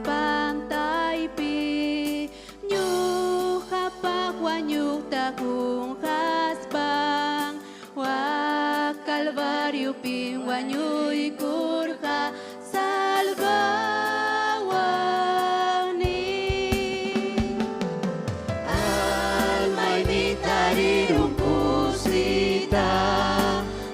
pantay pi nyu hapak wanyuk takung hasbang wa kalvario pi wanyuy kurha salvawani alma imitari rumpusita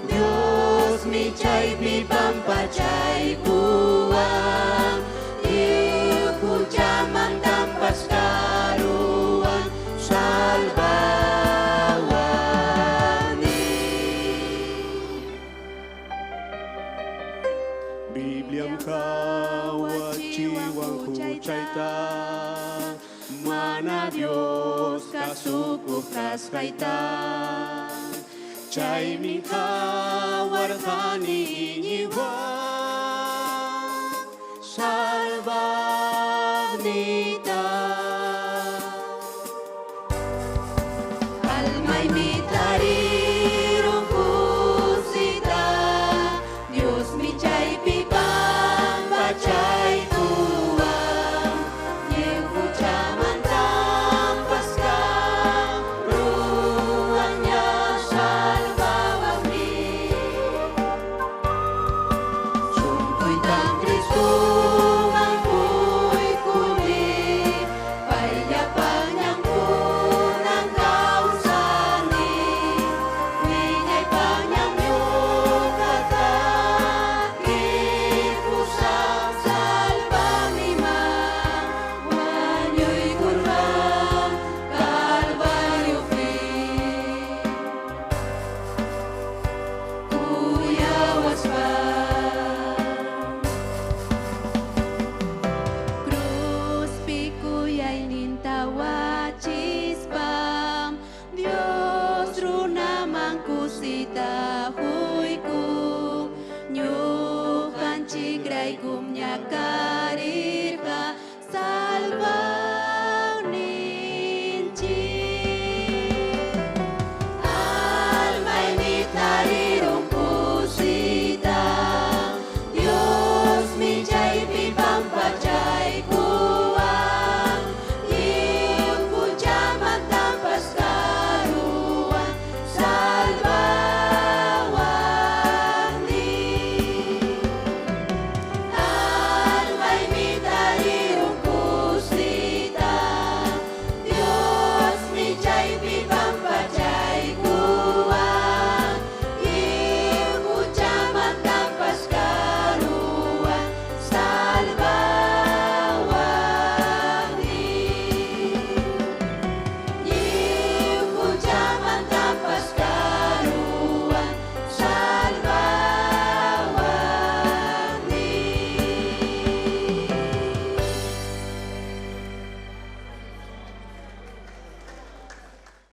Dios mi chay mi pampachay kuang iku jamang tampas karuan salvawani Bibliam kawat jiwang kucaita mana Dios kasukup kas kaita Chay mi kawarhani nyiwa salvani